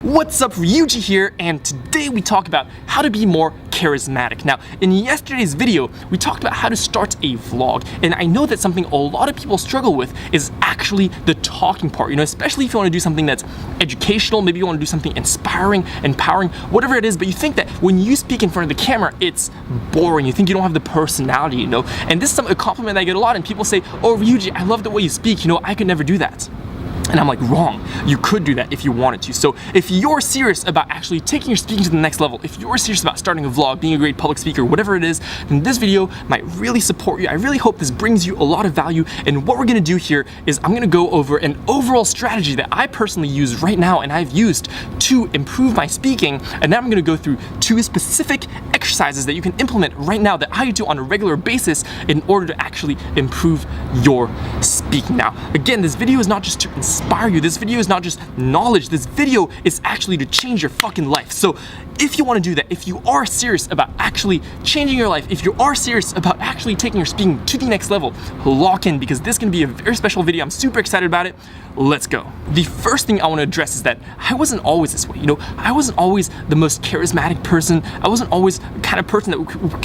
What's up, Ryuji here, and today we talk about how to be more charismatic. Now, in yesterday's video, we talked about how to start a vlog, and I know that something a lot of people struggle with is actually the talking part, especially if you want to do something that's educational, maybe you want to do something inspiring, empowering, whatever it is, but you think that when you speak in front of the camera, it's boring, you think you don't have the personality, and this is a compliment I get a lot, and people say, oh, Ryuji, I love the way you speak, I could never do that. And I'm like, wrong. You could do that if you wanted to. So if you're serious about actually taking your speaking to the next level, if you're serious about starting a vlog, being a great public speaker, whatever it is, then this video might really support you. I really hope this brings you a lot of value. And what we're gonna do here is I'm gonna go over an overall strategy that I personally use right now and I've used to improve my speaking. And now I'm gonna go through 2 specific exercises that you can implement right now that I do on a regular basis in order to actually improve your speaking. Now, again, this video is not just to inspire you. This video is not just knowledge. This video is actually to change your fucking life. So if you want to do that, if you are serious about actually changing your life, if you are serious about actually taking your speaking to the next level, lock in because this is going to be a very special video. I'm super excited about it. Let's go. The first thing I want to address is that I wasn't always this way. I wasn't always the most charismatic person. I wasn't always the kind of person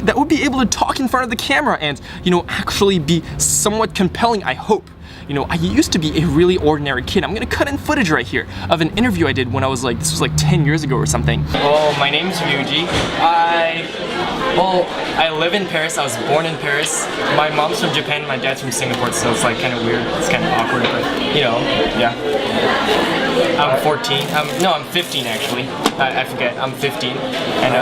that would be able to talk in front of the camera and, actually be somewhat compelling, I hope. I used to be a really ordinary kid. I'm gonna cut in footage right here of an interview I did when I was this was like 10 years ago or something. Well, my name's Ryuji. I live in Paris. I was born in Paris. My mom's from Japan, my dad's from Singapore, so it's kind of weird. It's kind of awkward, but yeah. I'm 14. No, I'm 15 actually. I forget. I'm 15, and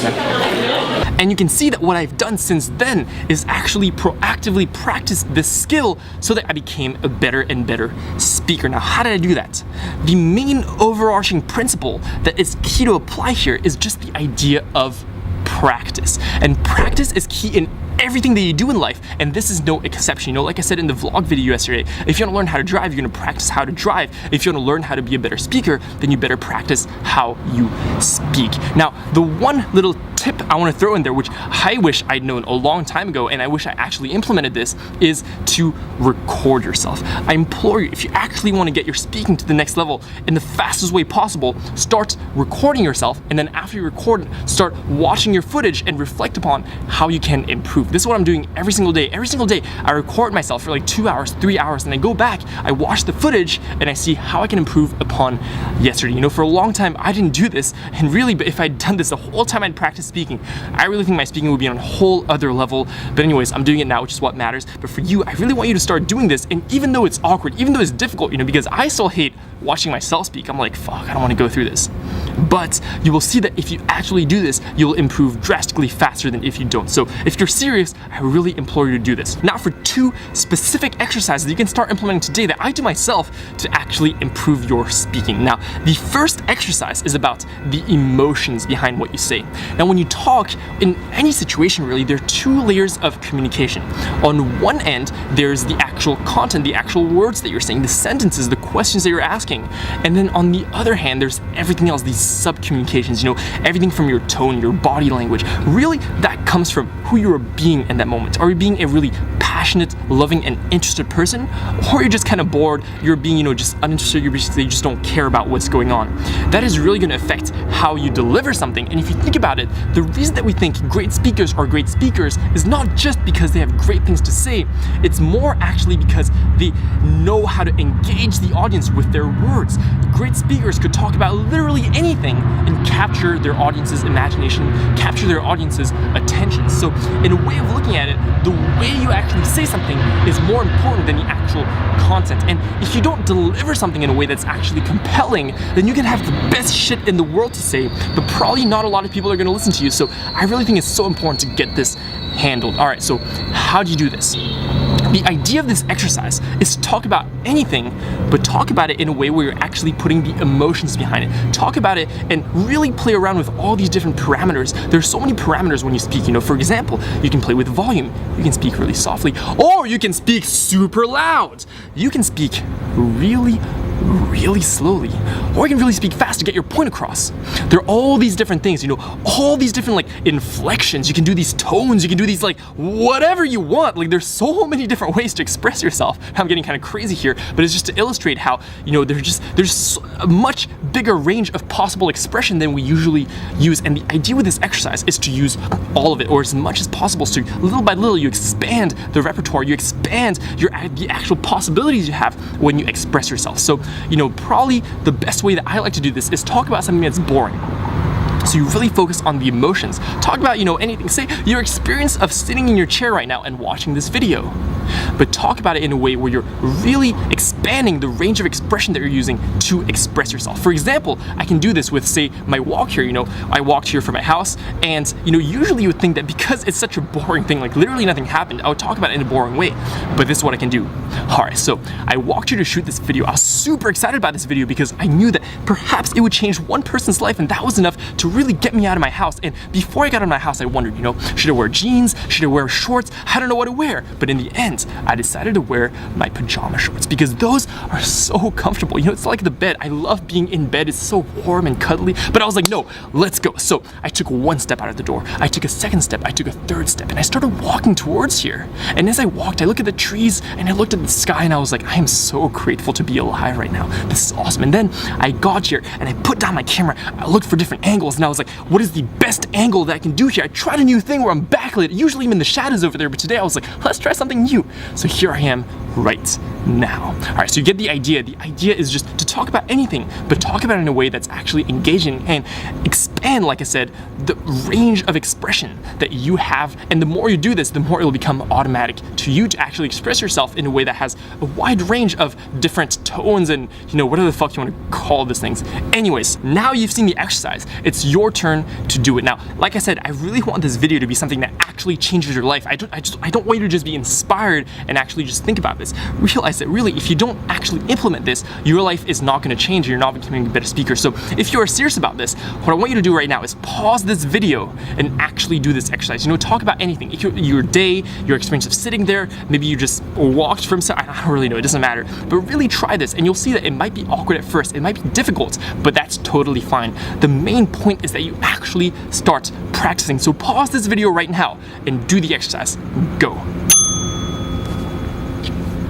yeah. And you can see that what I've done since then is actually proactively practice this skill so that I became a better and better speaker. Now, how did I do that? The main overarching principle that is key to apply here is just the idea of practice. And practice is key in everything that you do in life, and this is no exception. Like I said in the vlog video yesterday, if you want to learn how to drive, you're going to practice how to drive. If you want to learn how to be a better speaker, then you better practice how you speak. Now, the one little tip I want to throw in there, which I wish I'd known a long time ago, and I wish I actually implemented this, is to record yourself. I implore you, if you actually want to get your speaking to the next level in the fastest way possible, start recording yourself, and then after you record, start watching your footage and reflect upon how you can improve. This is what I'm doing every single day. Every single day, I record myself for 2 hours, 3 hours, and I go back, I watch the footage, and I see how I can improve upon yesterday. For a long time, I didn't do this, and really, but if I'd done this the whole time I'd practiced speaking, I really think my speaking would be on a whole other level. But anyways, I'm doing it now, which is what matters. But for you, I really want you to start doing this, and even though it's awkward, even though it's difficult, because I still hate watching myself speak, I'm like, fuck, I don't want to go through this. But you will see that if you actually do this, you'll improve drastically faster than if you don't. So if you're serious, I really implore you to do this. Now for 2 specific exercises you can start implementing today that I do myself to actually improve your speaking. Now, the first exercise is about the emotions behind what you say. Now, when you talk in any situation, really, there are 2 layers of communication. On one end, there's the actual content, the actual words that you're saying, the sentences, the questions that you're asking. And then on the other hand, there's everything else, these sub-communications, everything from your tone, your body language. Really, that comes from who you're being in that moment. Are you being a really passionate, loving, and interested person? Or you're just kind of bored, you're being, just uninterested, you just don't care about what's going on. That is really gonna affect how you deliver something. And if you think about it, the reason that we think great speakers are great speakers is not just because they have great things to say, it's more actually because they know how to engage the audience with their words. Great speakers could talk about literally anything and capture their audience's imagination, capture their audience's attention. So in a way of looking at it, the way you actually say something is more important than the actual content. And if you don't deliver something in a way that's actually compelling, then you can have the best shit in the world to say, but probably not a lot of people are going to listen to you. So I really think it's so important to get this handled. All right, so how do you do this? The idea of this exercise is to talk about anything, but talk about it in a way where you're actually putting the emotions behind it. Talk about it and really play around with all these different parameters. There's so many parameters when you speak. For example, you can play with volume. You can speak really softly, or you can speak super loud. You can speak really really slowly, or you can really speak fast to get your point across. There are all these different things, all these different like inflections. You can do these tones, you can do these like whatever you want. Like there's so many different ways to express yourself. I'm getting kind of crazy here, but it's just to illustrate how, there's a much bigger range of possible expression than we usually use. And the idea with this exercise is to use all of it, or as much as possible, so little by little you expand the repertoire, you expand the actual possibilities you have when you express yourself. So, probably the best way that I like to do this is talk about something that's boring. So you really focus on the emotions. Talk about, anything. Say your experience of sitting in your chair right now and watching this video. But talk about it in a way where you're really expanding the range of expression that you're using to express yourself. For example, I can do this with, say, my walk here. I walked here from my house, and usually you would think that because it's such a boring thing, like literally nothing happened, I would talk about it in a boring way. But this is what I can do. Alright, so I walked here to shoot this video. I was super excited about this video because I knew that perhaps it would change one person's life, and that was enough to really get me out of my house. And before I got out of my house, I wondered, should I wear jeans? Should I wear shorts? I don't know what to wear. But in the end, I decided to wear my pajama shorts because those are so comfortable. It's like the bed. I love being in bed. It's so warm and cuddly. But I was like, no, let's go. So I took one step out of the door. I took a second step. I took a third step. And I started walking towards here. And as I walked, I looked at the trees and I looked at the sky and I was like, I am so grateful to be alive right now. This is awesome. And then I got here and I put down my camera. I looked for different angles and I was like, what is the best angle that I can do here? I tried a new thing where I'm backlit. Usually I'm in the shadows over there, but today I was like, let's try something new. So here I am right now. All right, so you get the idea. The idea is just to talk about anything, but talk about it in a way that's actually engaging and expand, like I said, the range of expression that you have. And the more you do this, the more it'll become automatic to you to actually express yourself in a way that has a wide range of different tones and, whatever the fuck you want to call these things. Anyways, now you've seen the exercise. It's your turn to do it. Now, like I said, I really want this video to be something that actually changes your life. I don't want you to just be inspired and actually just think about this. Realize that really, if you don't actually implement this, your life is not going to change and you're not becoming a better speaker. So if you are serious about this, what I want you to do right now is pause this video and actually do this exercise. Talk about anything. If your day, your experience of sitting there, maybe you just walked from, I don't really know, it doesn't matter. But really try this and you'll see that it might be awkward at first, it might be difficult, but that's totally fine. The main point is that you actually start practicing. So pause this video right now and do the exercise. Go.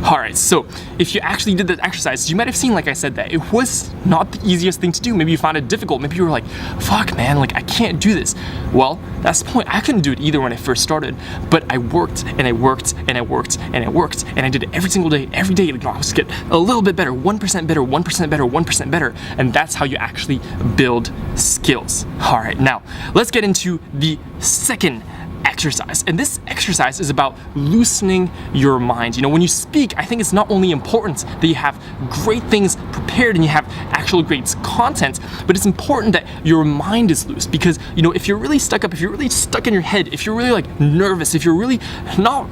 Alright, so if you actually did that exercise, you might have seen, like I said, that it was not the easiest thing to do. Maybe you found it difficult. Maybe you were like, fuck man, like I can't do this. Well, that's the point. I couldn't do it either when I first started, but I worked and I worked and I worked and I worked and I did it every single day, every day. I was get a little bit better, 1% better, 1% better, 1% better. And that's how you actually build skills. Alright, now let's get into the second exercise. And this exercise is about loosening your mind. When you speak, I think it's not only important that you have great things prepared and you have actual great content, but it's important that your mind is loose because, if you're really stuck up, if you're really stuck in your head, if you're really like nervous, if you're really not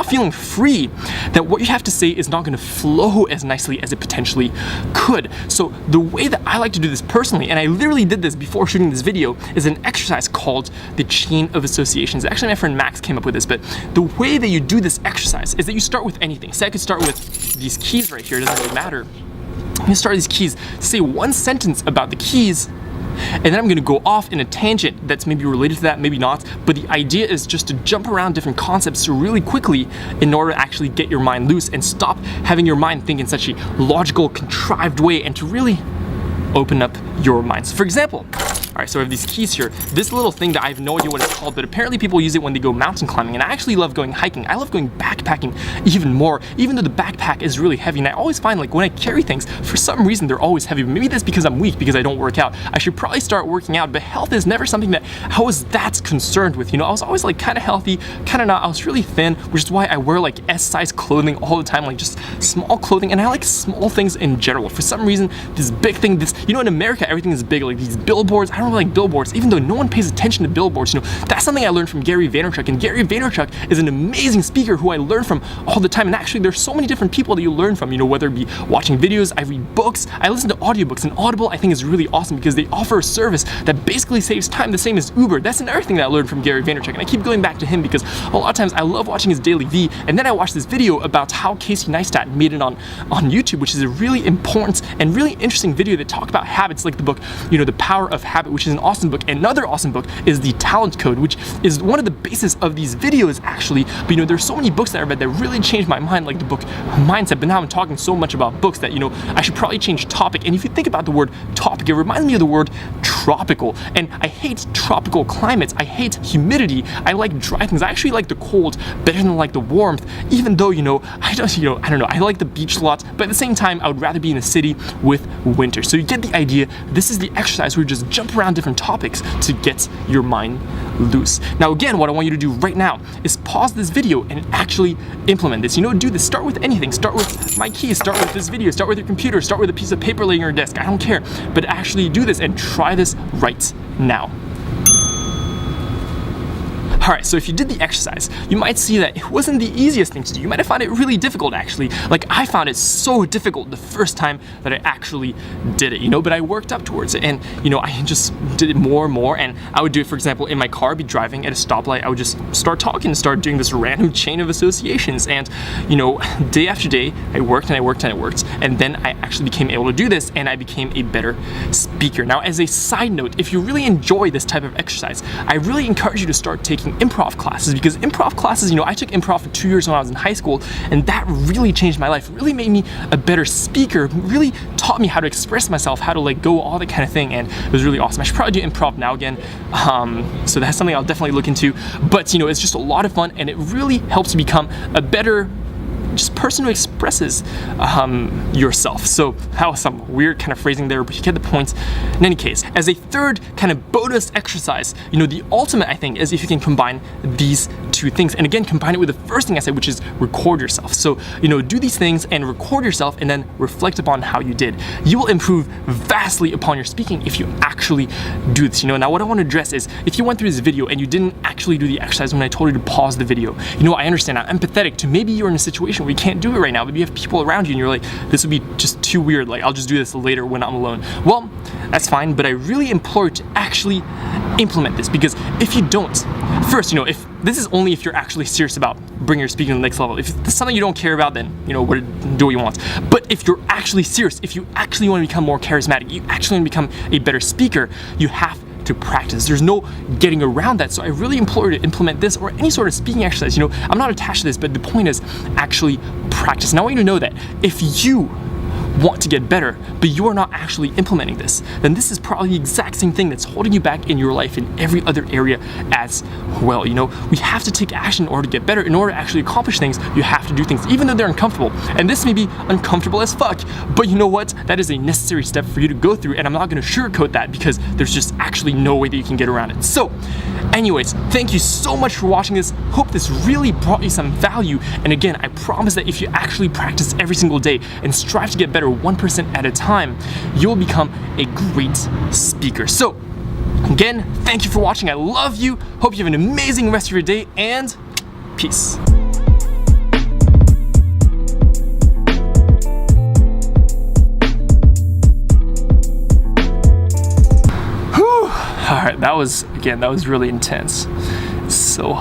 feeling free, that what you have to say is not going to flow as nicely as it potentially could. So the way that I like to do this personally, and I literally did this before shooting this video, is an exercise called the chain of associations. Actually, my friend Max came up with this, but the way that you do this exercise is that you start with anything. Say I could start with these keys right here, it doesn't really matter. I'm gonna start these keys, say one sentence about the keys, and then I'm gonna go off in a tangent that's maybe related to that, maybe not, but the idea is just to jump around different concepts really quickly in order to actually get your mind loose and stop having your mind think in such a logical, contrived way and to really open up your mind. So for example, alright, so I have these keys here. This little thing that I have no idea what it's called, but apparently people use it when they go mountain climbing, and I actually love going hiking. I love going backpacking even more, even though the backpack is really heavy, and I always find like when I carry things, for some reason they're always heavy. Maybe that's because I'm weak, because I don't work out. I should probably start working out, but health is never something that I was that concerned with. I was always like kind of healthy, kind of not. I was really thin, which is why I wear like S-size clothing all the time, like just small clothing, and I like small things in general. For some reason, this big thing, this You know, in America, everything is big, like these billboards. I don't really like billboards, even though no one pays attention to billboards. You know, that's something I learned from Gary Vaynerchuk, and Gary Vaynerchuk is an amazing speaker who I learn from all the time. And actually, there's so many different people that you learn from, you know, whether it be watching videos, I read books, I listen to audiobooks, and Audible I think is really awesome because they offer a service that basically saves time, the same as Uber. That's another thing that I learned from Gary Vaynerchuk, and I keep going back to him because a lot of times I love watching his Daily V, and then I watched this video about how Casey Neistat made it on YouTube, which is a really important and really interesting video that talked about habits, like the book, you know, The Power of Habit, which is an awesome book. Another awesome book is The Talent Code, which is one of the basis of these videos actually. But you know, there's so many books that I read that really changed my mind, like the book Mindset. But now I'm talking so much about books that, you know, I should probably change topic. And if you think about the word topic, it reminds me of the word tropical. And I hate tropical climates. I hate humidity. I like dry things. I actually like the cold better than like the warmth, even though, you know, I don't know, I like the beach a lot, but at the same time, I would rather be in the city with winter. So you get the idea. This is the exercise where you just jump around different topics to get your mind loose. Now, again, what I want you to do right now is pause this video and actually implement this. You know, do this. Start with anything. Start with my keys. Start with this video. Start with your computer. Start with a piece of paper laying on your desk. I don't care. But actually do this and try this right now. Alright, so if you did the exercise, you might see that it wasn't the easiest thing to do. You might have found it really difficult, actually. Like, I found it so difficult the first time that I actually did it, you know, but I worked up towards it, and, you know, I just did it more and more, and I would do it, for example, in my car, be driving at a stoplight, I would just start talking, start doing this random chain of associations, and, you know, day after day, I worked and I worked and I worked, and then I actually became able to do this, and I became a better speaker. Now, as a side note, if you really enjoy this type of exercise, I really encourage you to start taking improv classes, because improv classes, you know, I took improv for 2 years when I was in high school, and that really changed my life, really made me a better speaker, really taught me how to express myself, how to let go, all that kind of thing, and it was really awesome. I should probably do improv now again, so that's something I'll definitely look into, but you know, it's just a lot of fun, and it really helps you become a better just person who expresses yourself. So that was some weird kind of phrasing there, but you get the point. In any case, as a third kind of bonus exercise, you know, the ultimate, I think, is if you can combine these two things. And again, combine it with the first thing I said, which is record yourself. So, you know, do these things and record yourself and then reflect upon how you did. You will improve vastly upon your speaking if you actually do this. You know, now what I want to address is if you went through this video and you didn't actually do the exercise when I told you to pause the video, you know, I understand. I'm empathetic to maybe you're in a situation where you can't do it right now, but you have people around you and you're like, this would be just too weird. Like, I'll just do this later when I'm alone. Well, that's fine, but I really implore you to actually implement this, because if you don't, first, you know, if this is only if you're actually serious about bringing your speaking to the next level. If it's something you don't care about, then, you know, do what you want. But if you're actually serious, if you actually want to become more charismatic, you actually want to become a better speaker, you have to practice. There's no getting around that. So I really implore you to implement this or any sort of speaking exercise. You know, I'm not attached to this, but the point is actually practice. And I want you to know that if you want to get better, but you are not actually implementing this, then this is probably the exact same thing that's holding you back in your life in every other area as well. You know, we have to take action in order to get better. In order to actually accomplish things, you have to do things, even though they're uncomfortable. And this may be uncomfortable as fuck, but you know what? That is a necessary step for you to go through, and I'm not gonna sugarcoat that because there's just actually no way that you can get around it. So, anyways, thank you so much for watching this. Hope this really brought you some value. And again, I promise that if you actually practice every single day and strive to get better 1% at a time, you'll become a great speaker. So, again, thank you for watching. I love you. Hope you have an amazing rest of your day, and peace. Whew. All right, that was really intense. So